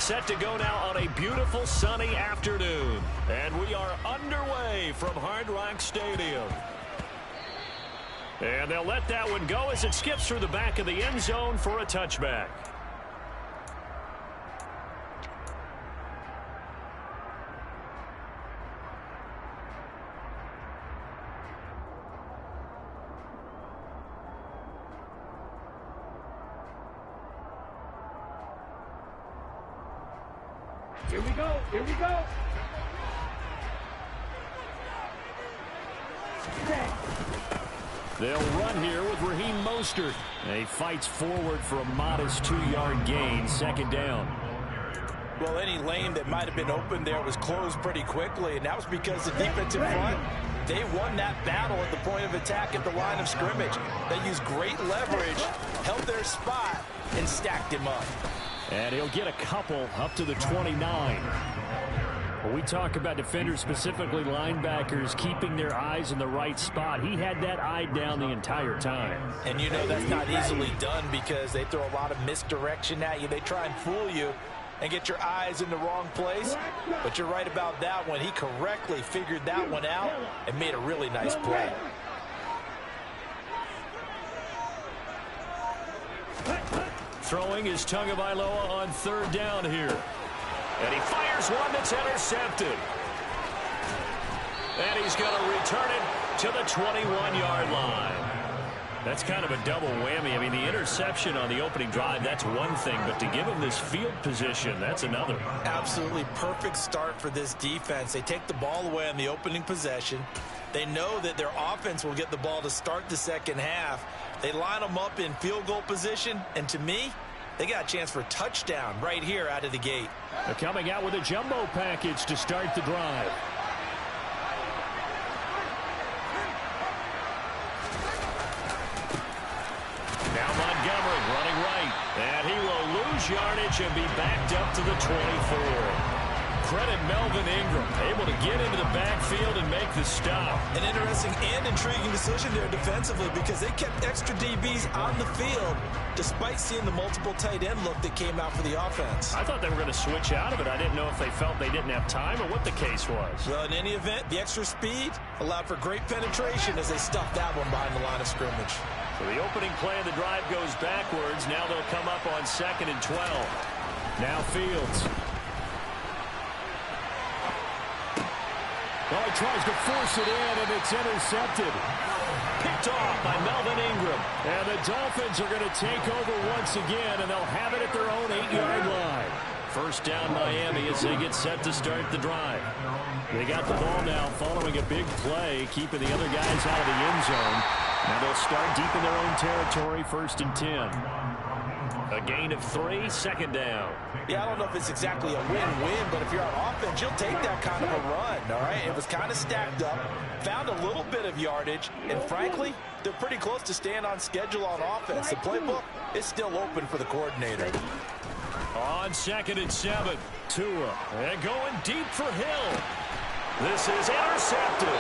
set to go now on a beautiful sunny afternoon. And we are underway from Hard Rock Stadium. And they'll let that one go as it skips through the back of the end zone for a touchback. Here we go. Here we go. They'll run here with Raheem Mostert. He fights forward for a modest 2-yard gain, second down. Well, any lane that might have been open there was closed pretty quickly, and that was because the defensive front, they won that battle at the point of attack at the line of scrimmage. They used great leverage, held their spot, and stacked him up. And he'll get a couple up to the 29. When we talk about defenders, specifically linebackers, keeping their eyes in the right spot, he had that eye down the entire time. And you know that's not easily done because they throw a lot of misdirection at you. They try and fool you and get your eyes in the wrong place. But you're right about that one. He correctly figured that one out and made a really nice play. Throwing is Tagovailoa on third down here. And he fires one that's intercepted. And he's going to return it to the 21-yard line. That's kind of a double whammy. I mean, the interception on the opening drive, that's one thing. But to give him this field position, that's another. Absolutely perfect start for this defense. They take the ball away on the opening possession. They know that their offense will get the ball to start the second half. They line them up in field goal position. And to me, they got a chance for a touchdown right here out of the gate. They're coming out with a jumbo package to start the drive. Now Montgomery running right. And he will lose yardage and be backed up to the 24. Credit Melvin Ingram, able to get into the backfield and make the stop. An interesting and intriguing decision there defensively because they kept extra DBs on the field despite seeing the multiple tight end look that came out for the offense. I thought they were going to switch out of it. I didn't know if they felt they didn't have time or what the case was. Well, in any event, the extra speed allowed for great penetration as they stuffed that one behind the line of scrimmage. So the opening play of the drive goes backwards. Now they'll come up on 2nd and 12. Now Fields. Oh, he tries to force it in, and it's intercepted. Picked off by Melvin Ingram. And the Dolphins are going to take over once again, and they'll have it at their own 8-yard line. First down Miami as they get set to start the drive. They got the ball now following a big play, keeping the other guys out of the end zone. Now they'll start deep in their own territory, 1st and 10. A gain of 3, second down. Yeah, I don't know if it's exactly a win-win, but if you're on offense, you'll take that kind of a run, all right? It was kind of stacked up, found a little bit of yardage, and frankly, they're pretty close to staying on schedule on offense. The playbook is still open for the coordinator. On 2nd and 7, Tua, and going deep for Hill. This is intercepted.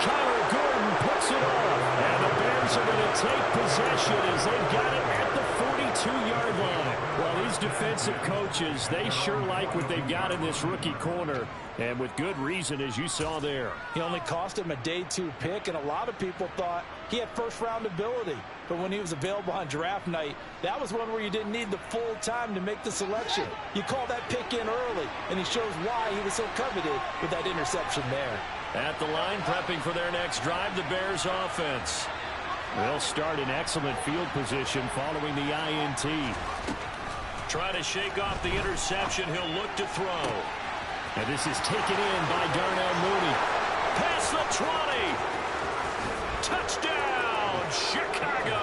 Kyler Gordon puts it off, and the Bears are going to take possession as they've got it at the 42-yard line. Well, these defensive coaches, they sure like what they've got in this rookie corner, and with good reason, as you saw there. He only cost him a day 2 pick, and a lot of people thought he had first-round ability. But when he was available on draft night, that was one where you didn't need the full time to make the selection. You call that pick in early, and he shows why he was so coveted with that interception there. At the line, prepping for their next drive, the Bears offense. They'll start in excellent field position following the INT. Trying to shake off the interception, he'll look to throw. And this is taken in by Darnell Mooney. Past the 20. Touchdown, Chicago.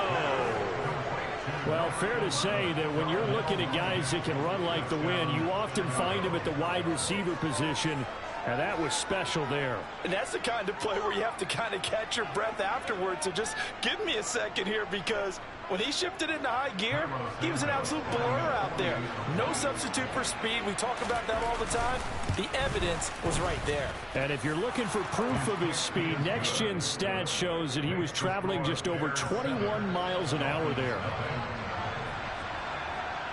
Well, fair to say that when you're looking at guys that can run like the wind, you often find them at the wide receiver position. And that was special there. And that's the kind of play where you have to kind of catch your breath afterwards. So just give me a second here because when he shifted into high gear, he was an absolute blur out there. No substitute for speed. We talk about that all the time. The evidence was right there. And if you're looking for proof of his speed, Next Gen Stats shows that he was traveling just over 21 miles an hour there.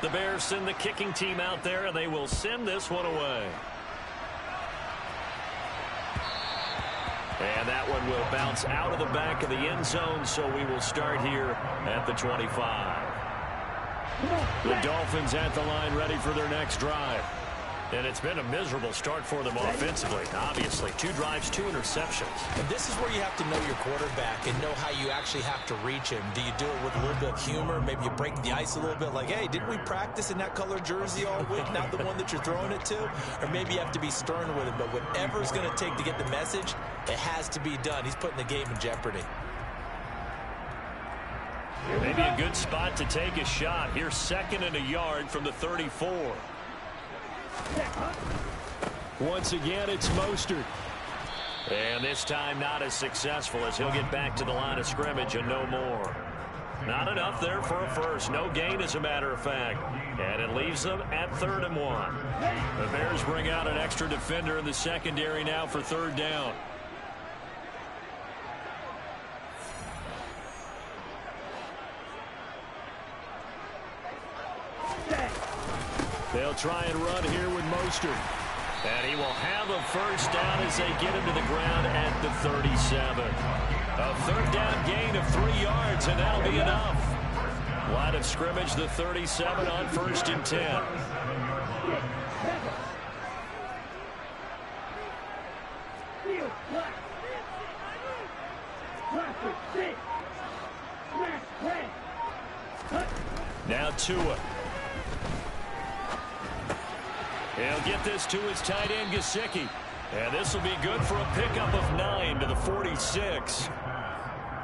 The Bears send the kicking team out there, and they will send this one away. And that one will bounce out of the back of the end zone, so we will start here at the 25. The Dolphins at the line ready for their next drive. And it's been a miserable start for them offensively. Obviously, 2 drives, 2 interceptions. And this is where you have to know your quarterback and know how you actually have to reach him. Do you do it with a little bit of humor? Maybe you break the ice a little bit like, hey, didn't we practice in that color jersey all week, not the one that you're throwing it to? Or maybe you have to be stern with him. But whatever it's going to take to get the message, it has to be done. He's putting the game in jeopardy. Maybe a good spot to take a shot. Here's 2nd and a yard from the 34. Once again, it's Mostert. And this time not as successful as he'll get back to the line of scrimmage and no more. Not enough there for a first. No gain, as a matter of fact. And it leaves them at 3rd and 1. The Bears bring out an extra defender in the secondary now for 3rd down. They'll try and run here with Mostert. And he will have a first down as they get him to the ground at the 37. A 3rd down gain of 3 yards, and that'll be enough. Line of scrimmage, the 37 on 1st and 10. Now Tua. He'll get this to his tight end, Gesicki. And this will be good for a pickup of 9 to the 46.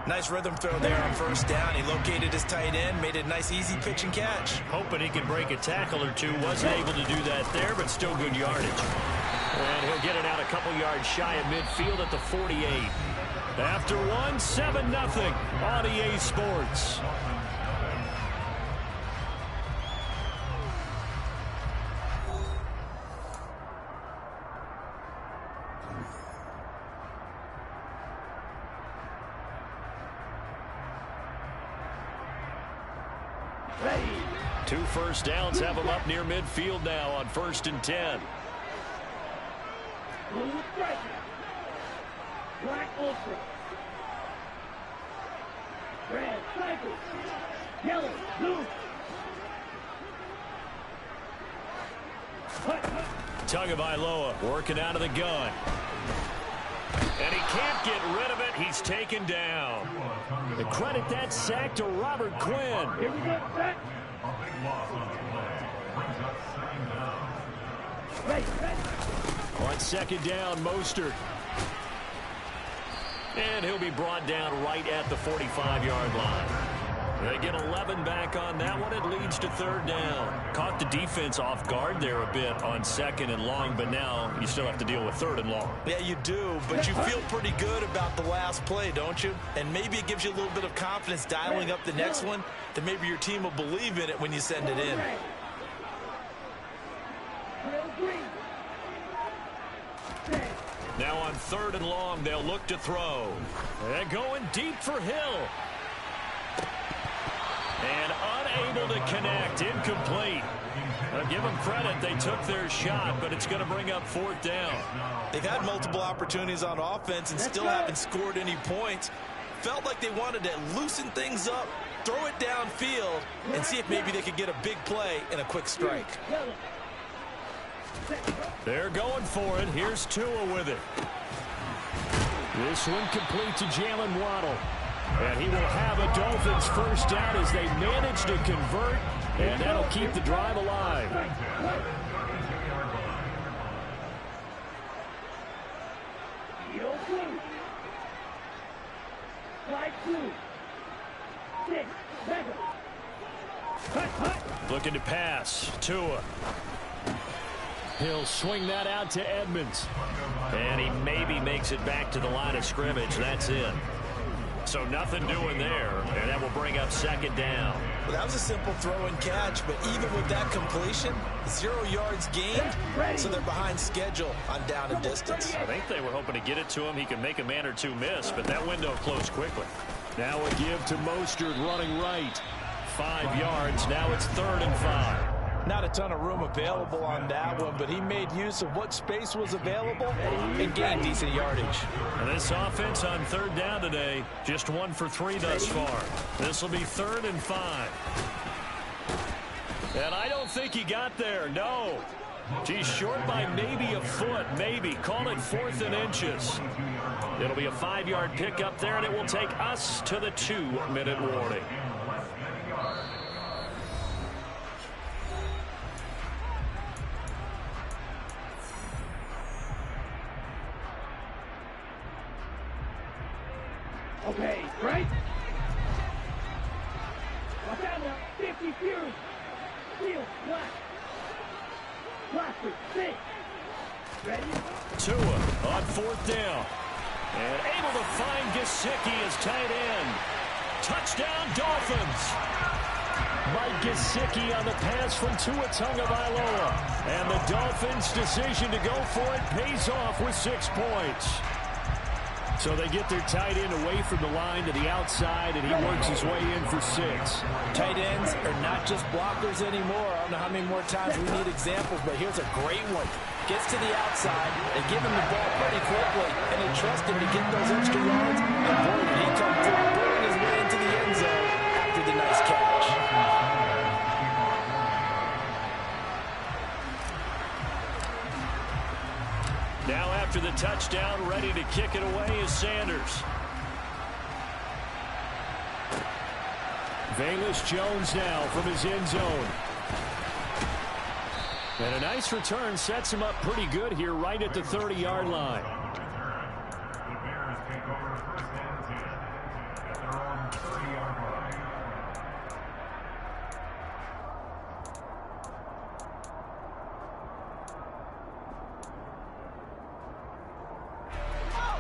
Nice rhythm throw there on 1st down. He located his tight end, made it a nice, easy pitch and catch. Hoping he could break a tackle or two. Wasn't able to do that there, but still good yardage. And he'll get it out a couple yards shy of midfield at the 48. After one, 7-0 on EA Sports. Two first downs have them up near midfield now on 1st and 10. Black ultra. Red cycle. Yellow, blue. Tagovailoa working out of the gun. And he can't get rid of it. He's taken down. And credit that sack to Robert Quinn. Here we go, set. On 2nd down, Mostert. And he'll be brought down right at the 45-yard line. They get 11 back on that one. It leads to 3rd down. Caught the defense off guard there a bit on 2nd and long, but now you still have to deal with 3rd and long. Yeah, you do, but you feel pretty good about the last play, don't you? And maybe it gives you a little bit of confidence dialing up the next one, that maybe your team will believe in it when you send it in. Now on 3rd and long, they'll look to throw. They're going deep for Hill. And unable to connect, incomplete. I'll give them credit, they took their shot, but it's going to bring up 4th down. They've had multiple opportunities on offense and still haven't scored any points. Felt like they wanted to loosen things up, throw it downfield, and see if maybe they could get a big play and a quick strike. They're going for it. Here's Tua with it. This one complete to Jalen Waddle. And he will have a Dolphins first down as they manage to convert, and that'll keep the drive alive. Looking to pass. Tua. He'll swing that out to Edmonds. And he maybe makes it back to the line of scrimmage. That's it. So nothing doing there, and that will bring up 2nd down. Well, that was a simple throw and catch, but even with that completion, 0 yards gained, so they're behind schedule on down and distance. I think they were hoping to get it to him. He could make a man or two miss, but that window closed quickly. Now a give to Mostert running right. 5 yards. Now it's 3rd and 5. Not a ton of room available on that one, but he made use of what space was available and gained decent yardage. And this offense on third down today, just 1 for 3 thus far. This will be 3rd and 5. And I don't think he got there, no. He's short by maybe a foot, maybe. Call it 4th and inches. It'll be a 5-yard pickup there, and it will take us to the 2-minute warning. Okay, right? Watch out now. 50 Fury. Field, black. Blaster, 6. Ready? Tua on 4th down. And able to find Gesicki as tight end. Touchdown, Dolphins. Mike Gesicki on the pass from Tua Tagovailoa. And the Dolphins' decision to go for it pays off with 6 points. So they get their tight end away from the line to the outside, and he works his way in for 6. Tight ends are not just blockers anymore. I don't know how many more times we need examples, but here's a great one. Gets to the outside, they give him the ball pretty quickly, and they trust him to get those extra yards. And boy, did he come through, burning his way into the end zone after the nice catch. Now after the touchdown, ready to kick it away is Sanders. Velus Jones now from his end zone. And a nice return sets him up pretty good here right at the 30-yard line.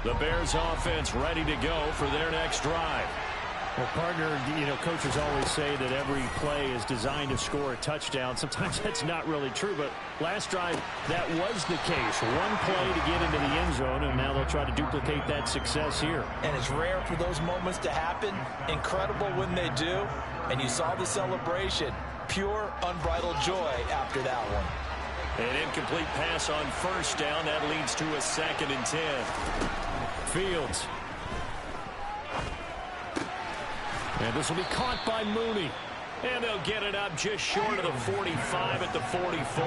The Bears offense ready to go for their next drive. Well, partner, coaches always say that every play is designed to score a touchdown. Sometimes that's not really true, but last drive, that was the case. One play to get into the end zone, and now they'll try to duplicate that success here. And it's rare for those moments to happen. Incredible when they do. And you saw the celebration. Pure, unbridled joy after that one. An incomplete pass on 1st down. That leads to a 2nd and 10. Fields. And this will be caught by Mooney. And they'll get it up just short of the 45 at the 44.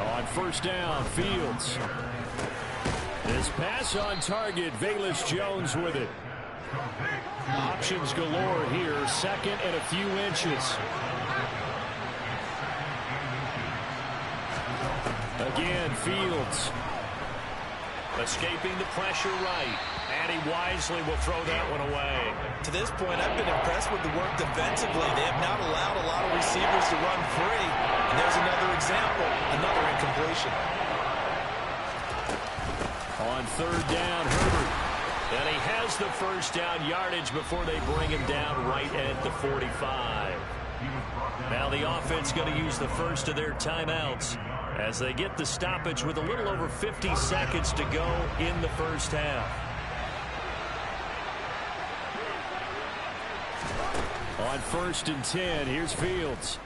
On 1st down, Fields. His pass on target, Velus Jones with it. Options galore here, 2nd and a few inches. Again, Fields. Escaping the pressure right. And he wisely will throw that one away. To this point, I've been impressed with the work defensively. They have not allowed a lot of receivers to run free. And there's another example, another incompletion. On 3rd down, Herbert. And he has the 1st down yardage before they bring him down right at the 45. Now the offense going to use the first of their timeouts as they get the stoppage with a little over 50 seconds to go in the 1st half. On 1st and 10, here's Fields.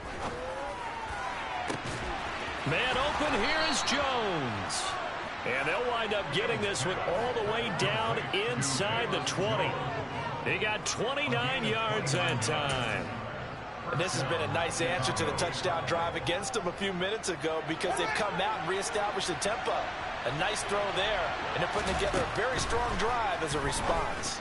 Man open, here is Jones. And they'll wind up getting this one all the way down inside the 20. They got 29 yards that time. And this has been a nice answer to the touchdown drive against them a few minutes ago because they've come out and reestablished the tempo. A nice throw there, and they're putting together a very strong drive as a response.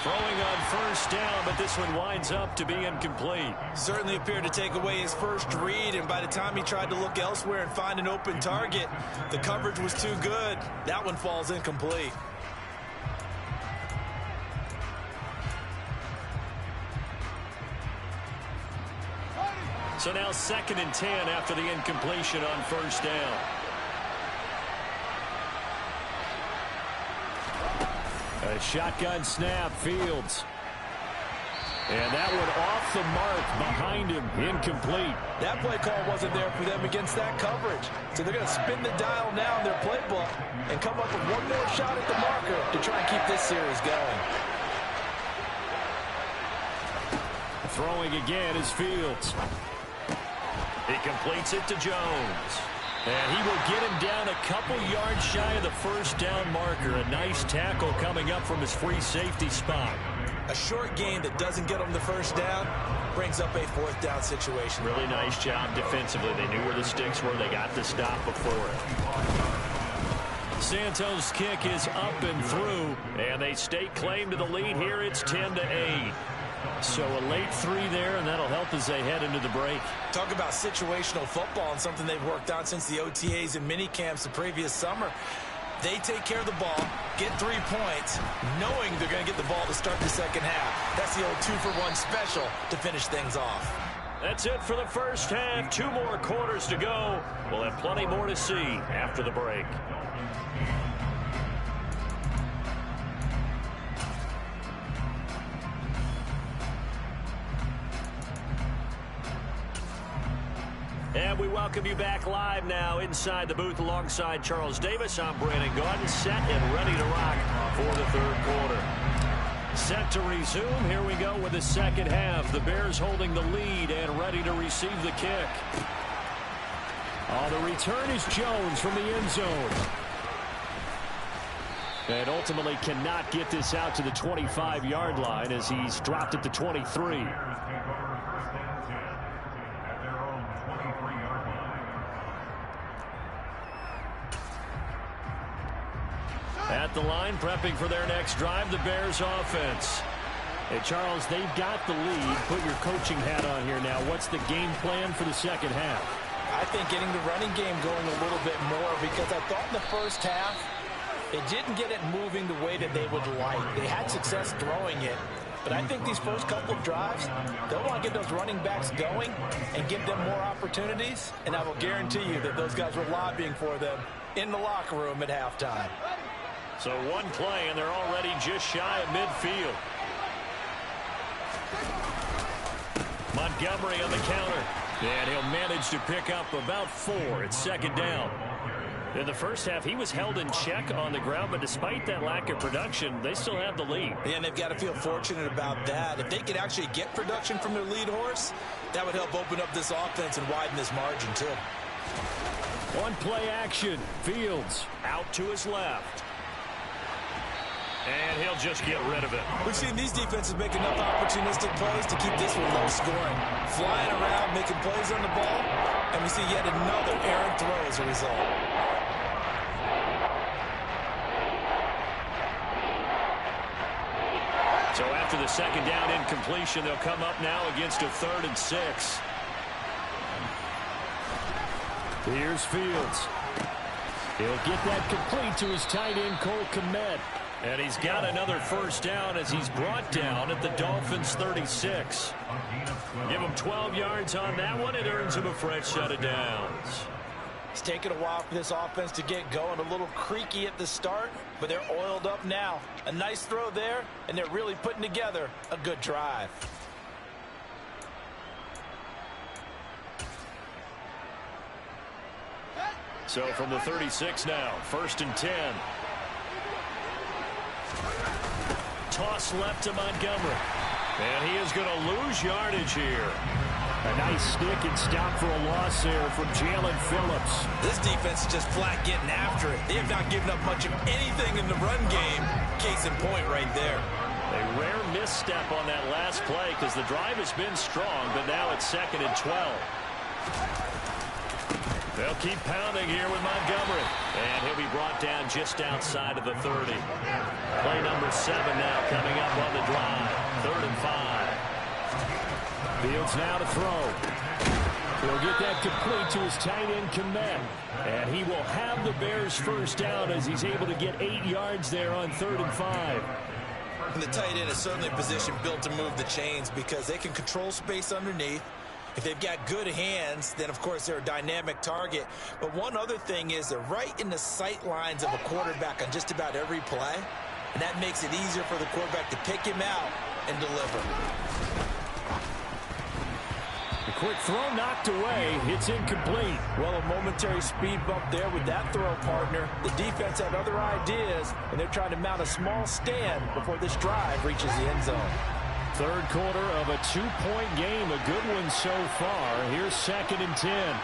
Throwing on 1st down, but this one winds up to be incomplete. Certainly appeared to take away his first read, and by the time he tried to look elsewhere and find an open target, the coverage was too good. That one falls incomplete. So now 2nd and 10 after the incompletion on 1st down. A shotgun snap, Fields. And that one off the mark behind him, incomplete. That play call wasn't there for them against that coverage. So they're going to spin the dial now in their playbook and come up with one more shot at the marker to try and keep this series going. Throwing again is Fields. He completes it to Jones. And he will get him down a couple yards shy of the first down marker. A nice tackle coming up from his free safety spot. A short gain that doesn't get him the first down brings up a fourth down situation. Really nice job defensively. They knew where the sticks were. They got the stop before it. Santos' kick is up and through, and they stake claim to the lead here. It's 10-8. So a late 3 there, and that'll help as they head into the break. Talk about situational football and something they've worked on since the OTAs and mini camps the previous summer. They take care of the ball, get 3 points, knowing they're going to get the ball to start the second half. That's the old 2-for-1 special to finish things off. That's it for the first half. 2 more quarters to go. We'll have plenty more to see after the break. And we welcome you back live now inside the booth alongside Charles Davis. I'm Brandon Gaudin, set and ready to rock for the third quarter. Set to resume. Here we go with the second half. The Bears holding the lead and ready to receive the kick. The return is Jones from the end zone. And ultimately cannot get this out to the 25-yard line as he's dropped at the 23. At the line, prepping for their next drive, the Bears offense. Hey, Charles, they've got the lead. Put your coaching hat on here now. What's the game plan for the second half? I think getting the running game going a little bit more, because I thought in the first half they didn't get it moving the way that they would like. They had success throwing it, but I think these first couple of drives, they'll want to get those running backs going and give them more opportunities, and I will guarantee you that those guys were lobbying for them in the locker room at halftime. So one play, and they're already just shy of midfield. Montgomery on the counter. And he'll manage to pick up about 4. It's second down. In the first half, he was held in check on the ground, but despite that lack of production, they still have the lead. And they've got to feel fortunate about that. If they could actually get production from their lead horse, that would help open up this offense and widen this margin, too. One play action. Fields out to his left. And he'll just get rid of it. We've seen these defenses make enough opportunistic plays to keep this one low scoring. Flying around, making plays on the ball, and we see yet another errant throw as a result. So after the second down incompletion, they'll come up now against a 3rd and 6. Here's Fields. He'll get that complete to his tight end, Cole Kmet. And he's got another first down as he's brought down at the Dolphins' 36. Give him 12 yards on that one. It earns him a fresh set of downs. It's taken a while for this offense to get going. A little creaky at the start, but they're oiled up now. A nice throw there, and they're really putting together a good drive. So from the 36 now, 1st and 10. Toss left to Montgomery. And he is going to lose yardage here. A nice stick and stop for a loss there from Jalen Phillips. This defense is just flat getting after it. They have not given up much of anything in the run game. Case in point right there. A rare misstep on that last play because the drive has been strong, but now it's 2nd and 12. They'll keep pounding here with Montgomery. And he'll be brought down just outside of the 30. Play number 7 now coming up on the drive. 3rd and 5. Fields now to throw. He'll get that complete to his tight end, Kmet. And he will have the Bears' first down as he's able to get 8 yards there on 3rd and 5. And the tight end is certainly a position built to move the chains because they can control space underneath. If they've got good hands, then, of course, they're a dynamic target. But one other thing is they're right in the sight lines of a quarterback on just about every play. And that makes it easier for the quarterback to pick him out and deliver. A quick throw knocked away. It's incomplete. Well, a momentary speed bump there with that throw, partner. The defense had other ideas, and they're trying to mount a small stand before this drive reaches the end zone. Third quarter of a 2-point game. A good one so far. Here's 2nd and 10.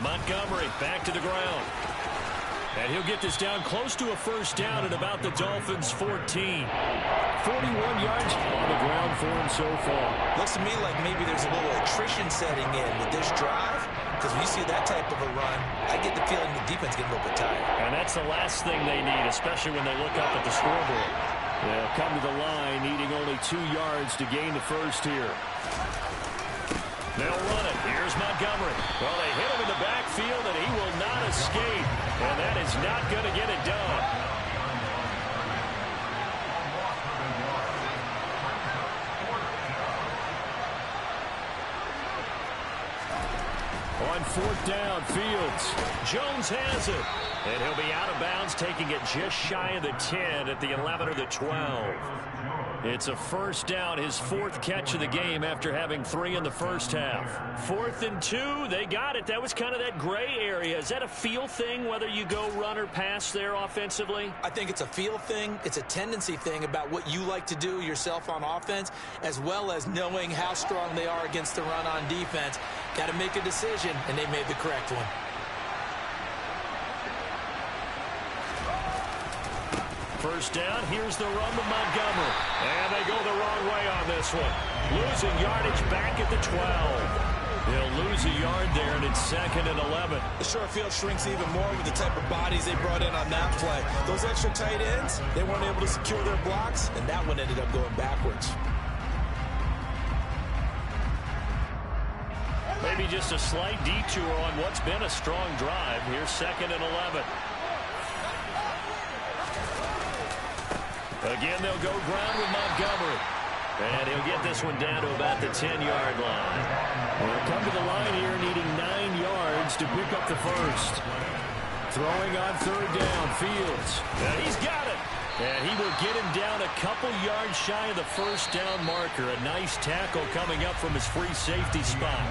Montgomery back to the ground. And he'll get this down close to a first down at about the Dolphins' 14. 41 yards on the ground for him so far. Looks to me like maybe there's a little attrition setting in with this drive. Because when you see that type of a run, I get the feeling the defense getting a little bit tired. And that's the last thing they need, especially when they look up at the scoreboard. They'll come to the line needing only 2 yards to gain the first here. They'll run it. Here's Montgomery. Well, they hit him in the backfield, and he will not escape. And that is not going to get it done. On 4th down, Fields. Jones has it. And he'll be out of bounds, taking it just shy of the 10 at the 11 or the 12. It's a first down, his 4th catch of the game after having 3 in the first half. 4th and 2, they got it. That was kind of that gray area. Is that a feel thing, whether you go run or pass there offensively? I think it's a feel thing. It's a tendency thing about what you like to do yourself on offense, as well as knowing how strong they are against the run on defense. Got to make a decision, and they made the correct one. First down, here's the run to Montgomery. And they go the wrong way on this one. Losing yardage back at the 12. They'll lose a yard there, and it's 2nd and 11. The short field shrinks even more with the type of bodies they brought in on that play. Those extra tight ends, they weren't able to secure their blocks, and that one ended up going backwards. Maybe just a slight detour on what's been a strong drive. Here's 2nd and 11. Again, they'll go ground with Montgomery. And he'll get this one down to about the 10-yard line. They'll come to the line here needing 9 yards to pick up the first. Throwing on 3rd down, Fields. And he's got it. And he will get him down a couple yards shy of the first down marker. A nice tackle coming up from his free safety spot.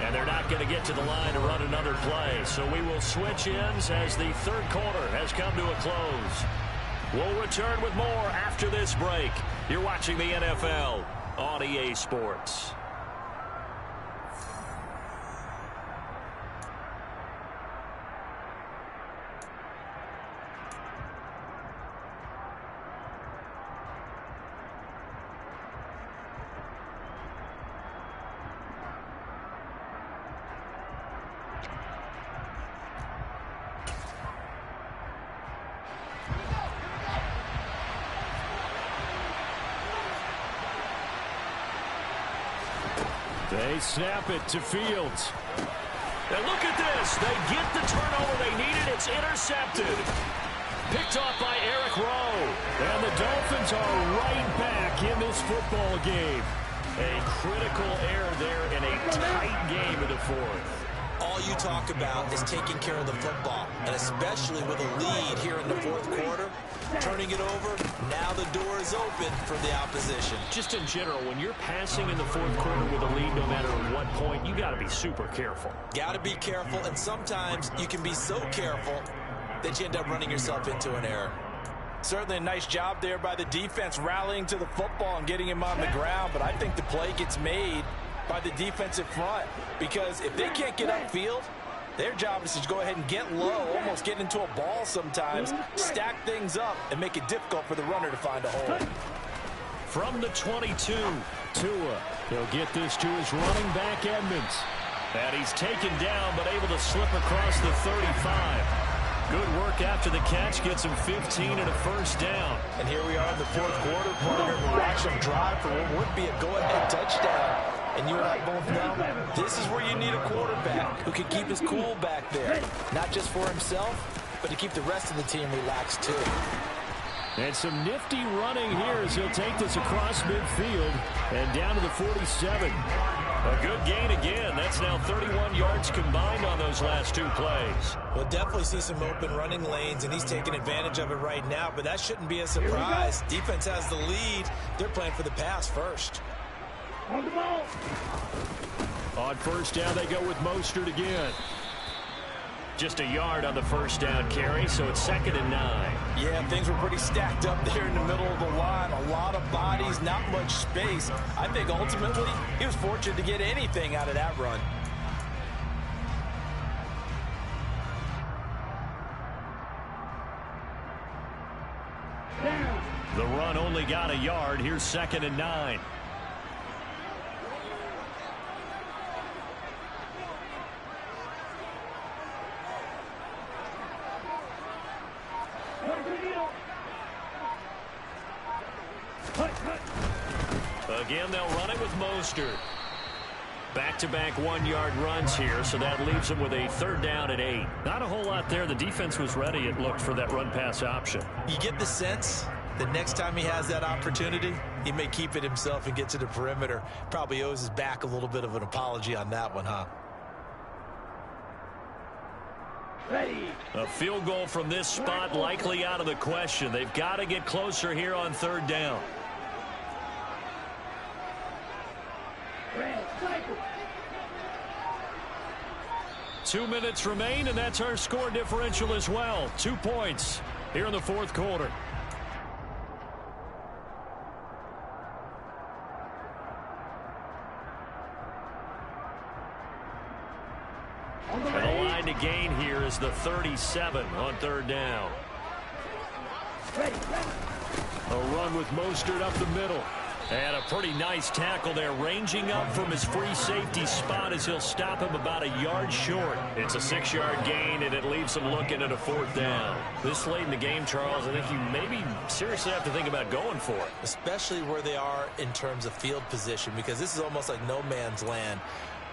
And they're not going to get to the line to run another play. So we will switch ends as the 3rd quarter has come to a close. We'll return with more after this break. You're watching the NFL on EA Sports. They snap it to Fields. And look at this. They get the turnover they needed. It's intercepted. Picked off by Eric Rowe. And the Dolphins are right back in this football game. A critical error there in a tight game in the 4th. All you talk about is taking care of the football, and especially with a lead here in the 4th quarter, turning it over, now the door is open for the opposition. Just in general, when you're passing in the 4th quarter with a lead, no matter at what point, you got to be super careful. Got to be careful, and sometimes you can be so careful that you end up running yourself into an error. Certainly a nice job there by the defense rallying to the football and getting him on the ground, but I think the play gets made by the defensive front, because if they can't get upfield, their job is to go ahead and get low, almost get into a ball sometimes, stack things up, and make it difficult for the runner to find a hole. From the 22, Tua. He'll get this to his running back, Edmonds. And he's taken down, but able to slip across the 35. Good work after the catch, gets him 15 and a first down. And here we are in the 4th quarter, partner, and watch them drive for what would be a go-ahead touchdown. And you and I both know this is where you need a quarterback who can keep his cool back there. Not just for himself, but to keep the rest of the team relaxed too. And some nifty running here as he'll take this across midfield and down to the 47. A good gain again. That's now 31 yards combined on those last 2 plays. We'll definitely see some open running lanes, and he's taking advantage of it right now, but that shouldn't be a surprise. Defense has the lead. They're playing for the pass first. On the ball. On first down, they go with Mostert again. Just a yard on the first down carry, so it's 2nd and 9. Yeah, things were pretty stacked up there in the middle of the line. A lot of bodies, not much space. I think ultimately he was fortunate to get anything out of that run. Down. The run only got a yard. Here's 2nd and 9. Again, they'll run it with Mostert. Back-to-back 1-yard runs here, so that leaves them with a 3rd down and 8. Not a whole lot there. The defense was ready, it looked, for that run-pass option. You get the sense that next time he has that opportunity, he may keep it himself and get to the perimeter. Probably owes his back a little bit of an apology on that one, huh? Ready. A field goal from this spot likely out of the question. They've got to get closer here on 3rd down. Red. Cycle. 2 minutes remain, and that's our score differential as well. 2 points here in the 4th quarter. And the line to gain here is the 37 on 3rd down. Ready. A run with Mostert up the middle. And a pretty nice tackle there, ranging up from his free safety spot as he'll stop him about a yard short. It's a 6-yard gain, and it leaves him looking at a 4th down. This late in the game, Charles, I think you maybe seriously have to think about going for it. Especially where they are in terms of field position, because this is almost like no man's land.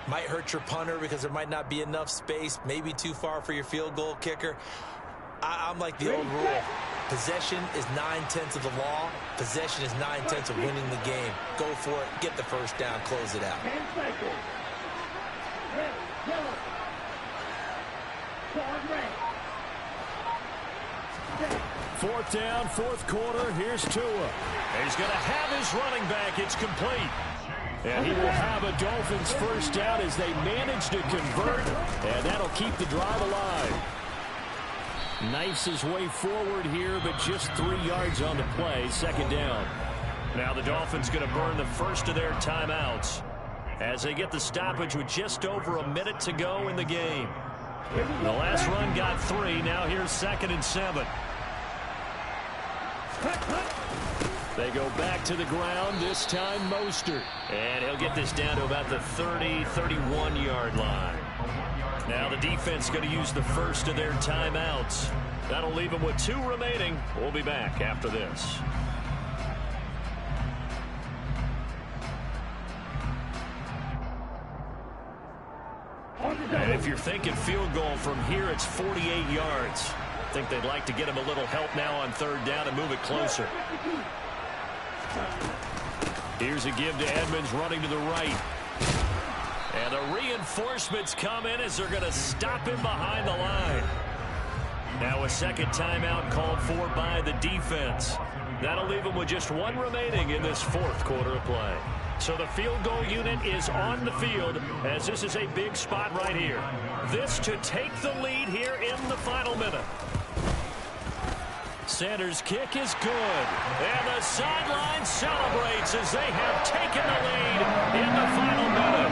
Might hurt your punter because there might not be enough space, maybe too far for your field goal kicker. I'm like the old rule. Possession is 9/10 of the law. Possession is 9/10 of winning the game. Go for it. Get the first down. Close it out. 10 cycle. Red. Yellow. Flag red. 4th down, 4th quarter. Here's Tua. He's going to have his running back. It's complete. And he will have a Dolphins first down as they manage to convert. And that'll keep the drive alive. Knifes his way forward here, but just 3 yards on the play. 2nd down. Now the Dolphins going to burn the first of their timeouts as they get the stoppage with just over a minute to go in the game. The last run got 3. Now here's 2nd and 7. They go back to the ground, this time Mostert. And he'll get this down to about the 30, 31-yard line. Now the defense going to use the first of their timeouts. That'll leave them with 2 remaining. We'll be back after this. And if you're thinking field goal from here, it's 48 yards. I think they'd like to get him a little help now on 3rd down and move it closer. Here's a give to Edmonds running to the right. And the reinforcements come in as they're going to stop him behind the line. Now a 2nd timeout called for by the defense. That'll leave him with just 1 remaining in this 4th quarter of play. So the field goal unit is on the field as this is a big spot right here. This to take the lead here in the final minute. Sanders' kick is good. And the sideline celebrates as they have taken the lead in the final minute.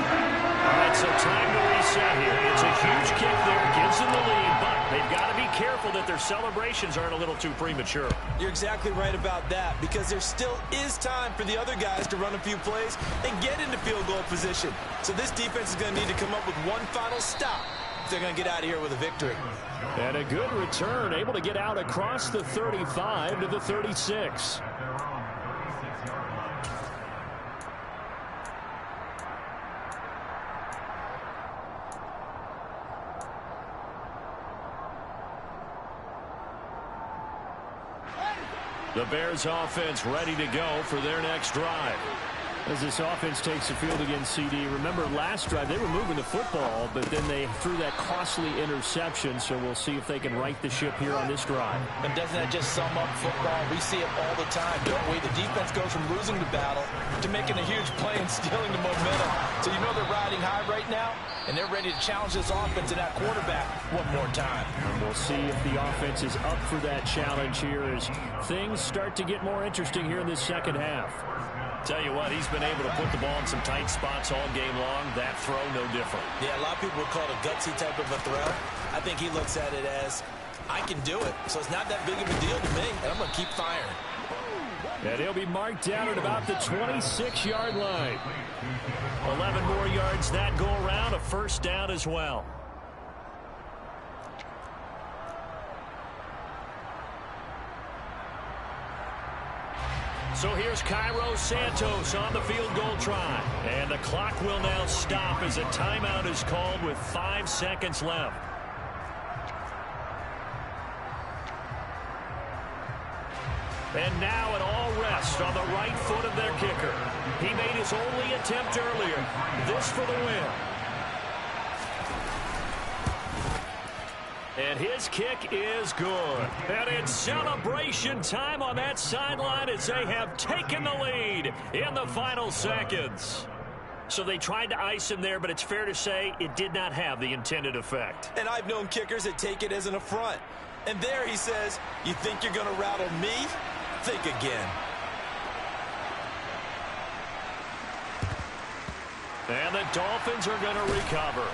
All right, so time to reset here. It's a huge kick there, gives them the lead, but they've got to be careful that their celebrations aren't a little too premature. You're exactly right about that, because there still is time for the other guys to run a few plays and get into field goal position. So this defense is going to need to come up with one final stop if they're going to get out of here with a victory. And a good return, able to get out across the 35 to the 36. The Bears offense ready to go for their next drive. As this offense takes the field against CD, remember last drive they were moving the football, but then they threw that costly interception, so we'll see if they can right the ship here on this drive. And doesn't that just sum up football? We see it all the time, don't we? The defense goes from losing the battle to making a huge play and stealing the momentum. So you know they're riding high right now, and they're ready to challenge this offense and that quarterback one more time. And we'll see if the offense is up for that challenge here as things start to get more interesting here in this second half. Tell you what, he's been able to put the ball in some tight spots all game long. That throw, no different. Yeah, a lot of people would call it a gutsy type of a throw. I think he looks at it as, I can do it, so it's not that big of a deal to me, and I'm going to keep firing. And he'll be marked down at about the 26-yard line. 11 more yards that go around, a first down as well. So here's Che0 Santos on the field goal try. And the clock will now stop as a timeout is called with 5 seconds left. And now it all rests on the right foot of their kicker. He made his only attempt earlier. This for the win. And his kick is good. And it's celebration time on that sideline as they have taken the lead in the final seconds. So they tried to ice him there, but it's fair to say it did not have the intended effect. And I've known kickers that take it as an affront. And there he says, you think you're going to rattle me? Think again. And the Dolphins are going to recover.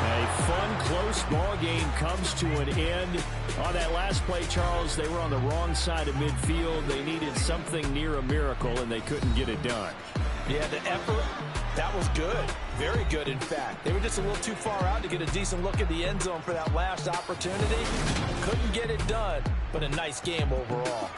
A fun, close ball game comes to an end. On that last play, Charles, they were on the wrong side of midfield. They needed something near a miracle, and they couldn't get it done. Yeah, the effort, that was good. Very good, in fact. They were just a little too far out to get a decent look at the end zone for that last opportunity. Couldn't get it done, but a nice game overall.